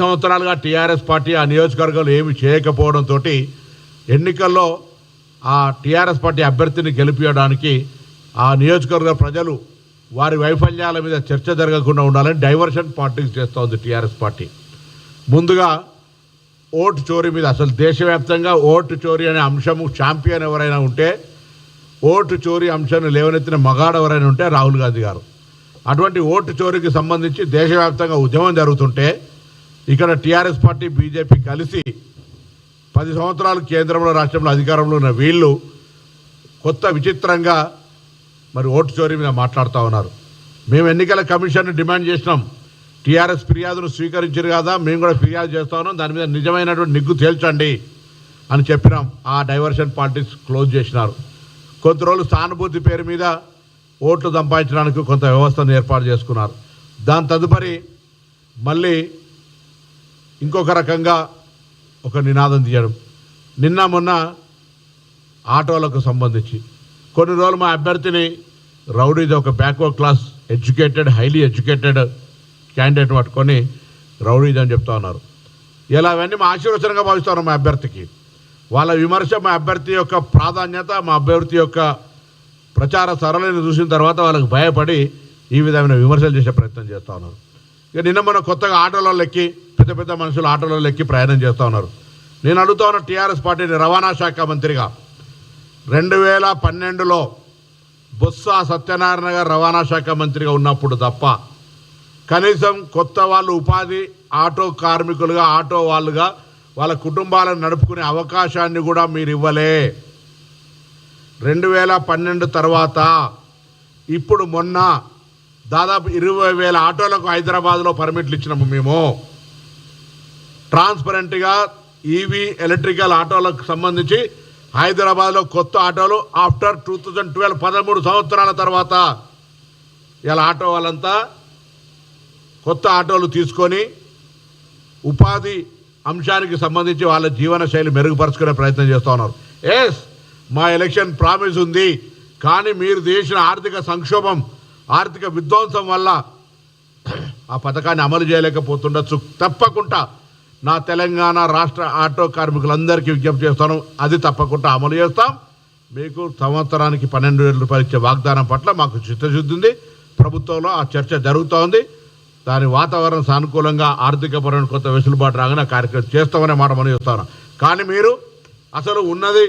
సంవత్సరాలుగా TRS party ఆ నియోజకవర్గంలో ఏమి చేయకపోవడంతో ఎన్నికల్లో ఆ టీఆర్ఎస్ పార్టీ అభ్యర్థిని గెలిపించడానికి ఆ నియోజకవర్గ ప్రజలు వారి వైఫల్యాల మీద చర్చ జరగకుండా ఉండాలని డైవర్షన్ పాలిటిక్స్ చేస్తోంది టీఆర్ఎస్ పార్టీ. ముందుగా ఓటు చోరీ మీద, అసలు దేశవ్యాప్తంగా ఓటు చోరీ అనే అంశము ఛాంపియన్ ఎవరైనా ఉంటే, ఓటు చోరీ అంశాన్ని లేవనెత్తిన మగాడు ఎవరైనా ఉంటే రాహుల్ గాంధీ గారు. అటువంటి ఓటు చోరీకి సంబంధించి దేశవ్యాప్తంగా ఉద్యమం జరుగుతుంటే ఇక్కడ టీఆర్ఎస్ పార్టీ బీజేపీ కలిసి 10 సంవత్సరాలు కేంద్రంలో రాష్ట్రంలో అధికారంలో ఉన్న వీళ్ళు కొత్త విచిత్రంగా మరి ఓటు చోరీ మీద మాట్లాడుతూ ఉన్నారు. మేము ఎన్నికల కమిషన్ డిమాండ్ చేసినాం, టీఆర్ఎస్ ఫిర్యాదును స్వీకరించారు కదా, మేము కూడా ఫిర్యాదు చేస్తా ఉన్నాం, దాని మీద నిజమైనటువంటి నిగ్గు తేల్చండి అని చెప్పినాం. ఆ డైవర్షన్ పాలిటిక్స్ క్లోజ్ చేసినారు. కొంత రోజులు సానుభూతి పేరు మీద ఓట్లు సంపాదించడానికి కొంత వ్యవస్థను ఏర్పాటు చేసుకున్నారు. దాని తదుపరి మళ్ళీ ఇంకొక రకంగా ఒక నినాదం తీయడం. నిన్న మొన్న ఆటోలకు సంబంధించి కొన్ని రోజులు మా అభ్యర్థిని రౌడీది, ఒక backward class educated highly educated candidate పట్టుకొని రౌడీది అని చెప్తా ఉన్నారు. ఇలా అవన్నీ మా ఆశీర్వచనంగా భావిస్తున్నారు మా అభ్యర్థికి. వాళ్ళ విమర్శ మా అభ్యర్థి యొక్క ప్రాధాన్యత, మా అభ్యర్థి యొక్క ప్రచార సరళిని చూసిన తర్వాత వాళ్ళకి భయపడి ఈ విధమైన విమర్శలు చేసే ప్రయత్నం చేస్తూ ఉన్నారు. ఇక నిన్న మొన్న కొత్తగా ఆటోలలో ఎక్కి పెద్ద పెద్ద మనుషులు ఆటోలలో ఎక్కి ప్రయాణం చేస్తూ ఉన్నారు. నేను అడుగుతా ఉన్న టీఆర్ఎస్ పార్టీని రవాణా శాఖ మంత్రిగా 2012లో బొత్స సత్యనారాయణ గారు రవాణా శాఖ మంత్రిగా ఉన్నప్పుడు తప్ప కనీసం కొత్త వాళ్ళు ఉపాధి ఆటో కార్మికులుగా, ఆటో వాళ్ళుగా వాళ్ళ కుటుంబాలను నడుపుకునే అవకాశాన్ని కూడా మీరు ఇవ్వలే. 2012 తర్వాత ఇప్పుడు మొన్న దాదాపు 20,000 ఆటోలకు హైదరాబాద్లో పర్మిట్లు ఇచ్చినాము. మేము ట్రాన్స్పరెంట్గా ఈవీ ఎలక్ట్రికల్ ఆటోలకు సంబంధించి హైదరాబాద్లో కొత్త ఆటోలు ఆఫ్టర్ 2012 13 సంవత్సరాల తర్వాత ఇలా ఆటో వాళ్ళంతా కొత్త ఆటోలు తీసుకొని ఉపాధి అంశానికి సంబంధించి వాళ్ళ జీవన శైలి మెరుగుపరుచుకునే ప్రయత్నం చేస్తూ ఉన్నారు. ఎస్, మా ఎలక్షన్ ప్రామిస్ ఉంది, కానీ మీరు చేసిన ఆర్థిక సంక్షోభం, ఆర్థిక విధ్వంసం వల్ల ఆ పథకాన్ని అమలు చేయలేకపోతుండొచ్చు. తప్పకుండా నా తెలంగాణ రాష్ట్ర ఆటో కార్మికులందరికీ విజ్ఞప్తి చేస్తాను, అది తప్పకుండా అమలు చేస్తాం. మీకు సంవత్సరానికి 12,000 రూపాయలు ఇచ్చే వాగ్దానం పట్ల మాకు చిత్తశుద్ధి ఉంది. ప్రభుత్వంలో ఆ చర్చ జరుగుతూ ఉంది. దాని వాతావరణం సానుకూలంగా ఆర్థికపరమైన కొత్త వెసులుబాటు రాగానే కార్యక్రమం చేస్తామనే మాట మనం చేస్తాను. కానీ మీరు అసలు ఉన్నది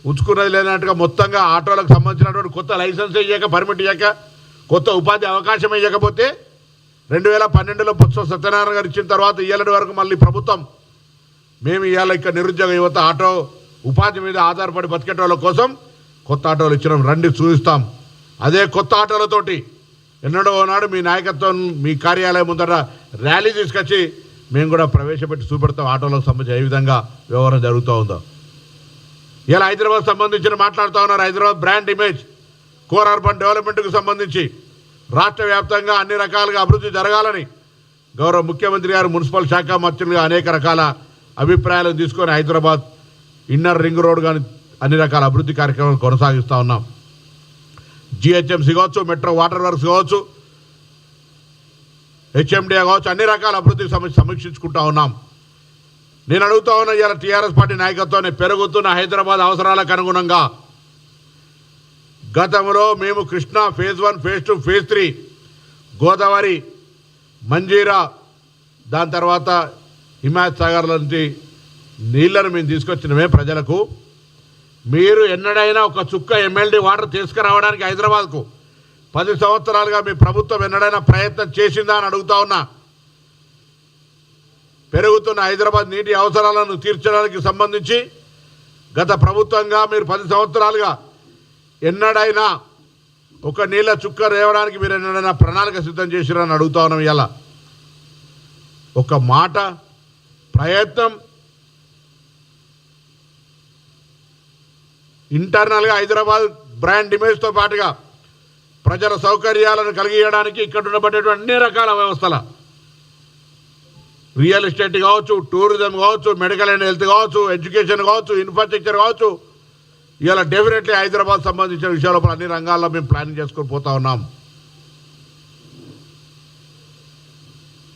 ఉంచుకున్నది లేనట్టుగా మొత్తంగా ఆటోలకు సంబంధించినటువంటి కొత్త లైసెన్స్ ఇవ్వక, పర్మిట్ ఇవ్వక, కొత్త ఉపాధి అవకాశం ఇవ్వకపోతే 2012లో బొత్స సత్యనారాయణ గారు ఇచ్చిన తర్వాత ఇయ్యాలటి వరకు మళ్ళీ ప్రభుత్వం మేము ఇవాళ ఇక్కడ నిరుద్యోగ యువత ఆటో ఉపాధి మీద ఆధారపడి బతికేటోళ్ళ కోసం కొత్త ఆటోలు ఇచ్చినాం, రండి చూపిస్తాం. అదే కొత్త ఆటోలతోటి ఎన్నడో నాడు మీ నాయకత్వం మీ కార్యాలయం ముందర ర్యాలీ తీసుకొచ్చి మేము కూడా ప్రవేశపెట్టి చూపెడతాం ఆటోలకు సంబంధించి ఏ విధంగా వ్యవహారం జరుగుతూ ఉందో. ఇలా హైదరాబాద్ సంబంధించిన మాట్లాడుతూ ఉన్నారు. Hyderabad brand image, core urban డెవలప్మెంట్కు సంబంధించి రాష్ట్ర వ్యాప్తంగా అన్ని రకాలుగా అభివృద్ధి జరగాలని గౌరవ ముఖ్యమంత్రి గారు మున్సిపల్ శాఖ మంత్రులుగా అనేక రకాల అభిప్రాయాలను తీసుకొని హైదరాబాద్ ఇన్నర్ రింగ్ రోడ్ కానీ అన్ని రకాల అభివృద్ధి కార్యక్రమాలు కొనసాగిస్తూ ఉన్నాం. జిహెచ్ఎంసీ కావచ్చు, మెట్రో వాటర్ వర్క్స్ కావచ్చు, హెచ్ఎండిఏ కావచ్చు, అన్ని రకాల అభివృద్ధికి సమీక్షించుకుంటూ ఉన్నాం. నేను అడుగుతా ఉన్నా, ఇలా టీఆర్ఎస్ పార్టీ నాయకత్వాన్ని పెరుగుతున్న హైదరాబాద్ అవసరాలకు అనుగుణంగా గతంలో మేము Krishna phase 1, phase 2, phase 3, Godavari, Manjira, దాని తర్వాత హిమాయత్ సాగర్ లాంటి నీళ్లను మేము తీసుకొచ్చినమే ప్రజలకు. మీరు ఎన్నడైనా ఒక చుక్క ఎమ్మెల్డీ వాటర్ తీసుకురావడానికి హైదరాబాద్కు 10 సంవత్సరాలుగా మీ ప్రభుత్వం ఎన్నడైనా ప్రయత్నం చేసిందా అని అడుగుతా ఉన్నా. పెరుగుతున్న హైదరాబాద్ నీటి అవసరాలను తీర్చడానికి సంబంధించి గత ప్రభుత్వంగా మీరు 10 సంవత్సరాలుగా ఎన్నడైనా ఒక నీళ్ళ చుక్క రేవడానికి మీరు ఎన్నడైనా ప్రణాళిక సిద్ధం చేసిరని అడుగుతా ఉన్నాం. ఇలా ఒక మాట ప్రయత్నం ఇంటర్నల్గా హైదరాబాద్ బ్రాండ్ ఇమేజ్తో పాటుగా ప్రజల సౌకర్యాలను కలిగియడానికి ఇక్కడ ఉండబడేటువంటి అన్ని రకాల వ్యవస్థల, రియల్ ఎస్టేట్ కావచ్చు, టూరిజం కావచ్చు, మెడికల్ అండ్ హెల్త్ కావచ్చు, ఎడ్యుకేషన్ కావచ్చు, ఇన్ఫ్రాస్ట్రక్చర్ కావచ్చు, ఇలా డెఫినెట్లీ హైదరాబాద్ సంబంధించిన విషయాల అన్ని రంగాల్లో మేము ప్లానింగ్ చేసుకొని పోతా ఉన్నాం.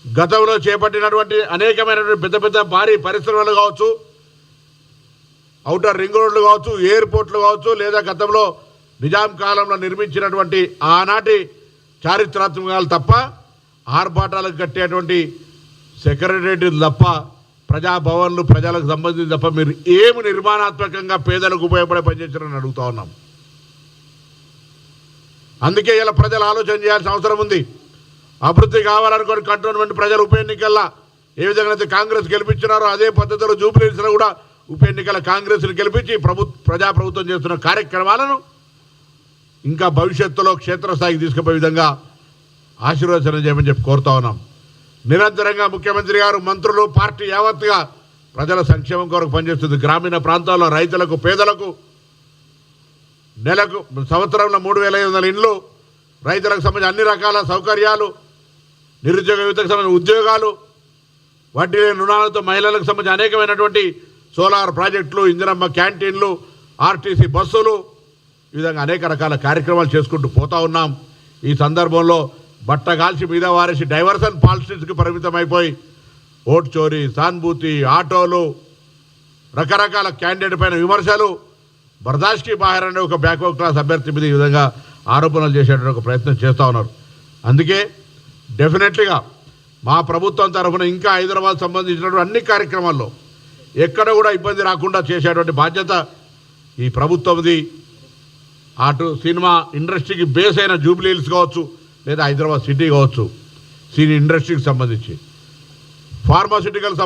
గతంలో చేపట్టినటువంటి అనేకమైనటువంటి పెద్ద పెద్ద భారీ పరిశ్రమలు కావచ్చు, ఔటర్ రింగ్ రోడ్లు కావచ్చు, ఎయిర్పోర్ట్లు కావచ్చు, లేదా గతంలో నిజాం కాలంలో నిర్మించినటువంటి ఆనాటి చారిత్రాత్మకాలు తప్ప ఆర్భాటాలకు కట్టేటువంటి సెక్రటరేట్లు తప్ప ప్రజాభవన్లు ప్రజలకు సంబంధించి తప్ప మీరు ఏమి నిర్మాణాత్మకంగా పేదలకు ఉపయోగపడే పనిచేశారని అడుగుతా ఉన్నాం. అందుకే ఇలా ప్రజలు ఆలోచన చేయాల్సిన అవసరం ఉంది. అభివృద్ధి కావాలనుకోని కంటోన్మెంట్ ప్రజలు ఉప ఎన్నికల్లో ఏ విధంగా అయితే కాంగ్రెస్ గెలిపించినారో అదే పద్ధతిలో జూబ్లీహిల్స్లో కూడా ఉప ఎన్నికల కాంగ్రెస్ను గెలిపించి ప్రజాప్రభుత్వం చేస్తున్న కార్యక్రమాలను ఇంకా భవిష్యత్తులో క్షేత్రస్థాయికి తీసుకుపోయే విధంగా ఆశీర్వచనం చేయమని చెప్పి కోరుతా ఉన్నాం. నిరంతరంగా ముఖ్యమంత్రి గారు, మంత్రులు, పార్టీ యావత్తుగా ప్రజల సంక్షేమం కొరకు పనిచేస్తుంది. గ్రామీణ ప్రాంతాల్లో రైతులకు, పేదలకు నెలకు సంవత్సరంలో 3,500 ఇండ్లు, రైతులకు సంబంధించిన అన్ని రకాల సౌకర్యాలు, నిరుద్యోగ యువతకు సంబంధించిన ఉద్యోగాలు, వడ్డీ లేని రుణాలతో మహిళలకు సంబంధించిన అనేకమైనటువంటి సోలార్ ప్రాజెక్టులు, ఇందిరమ్మ క్యాంటీన్లు, ఆర్టీసీ బస్సులు, ఈ విధంగా అనేక రకాల కార్యక్రమాలు చేసుకుంటూ పోతా ఉన్నాం. ఈ సందర్భంలో బట్టగాల్చి మీద వారేసి డైవర్షన్ పాలిటిక్స్కి పరిమితమైపోయి ఓటు చోరీ, సానుభూతి, ఆటోలు, రకరకాల క్యాండిడేట్ పైన విమర్శలు, బర్దాష్కి బాహర్ అనే ఒక బ్యాక్వర్డ్ క్లాస్ అభ్యర్థి మీద ఈ విధంగా ఆరోపణలు చేసేటువంటి ఒక ప్రయత్నం చేస్తూ ఉన్నారు. అందుకే డెఫినెట్లీగా మా ప్రభుత్వం తరఫున ఇంకా హైదరాబాద్ సంబంధించినటువంటి అన్ని కార్యక్రమాల్లో ఎక్కడ కూడా ఇబ్బంది రాకుండా చేసేటువంటి బాధ్యత ఈ ప్రభుత్వంది. అటు సినిమా ఇండస్ట్రీకి బేస్ అయిన జూబ్లీహిల్స్ కావచ్చు, లేదా హైదరాబాద్ సిటీ కావచ్చు, సినీ ఇండస్ట్రీకి సంబంధించి, ఫార్మాసిటికల్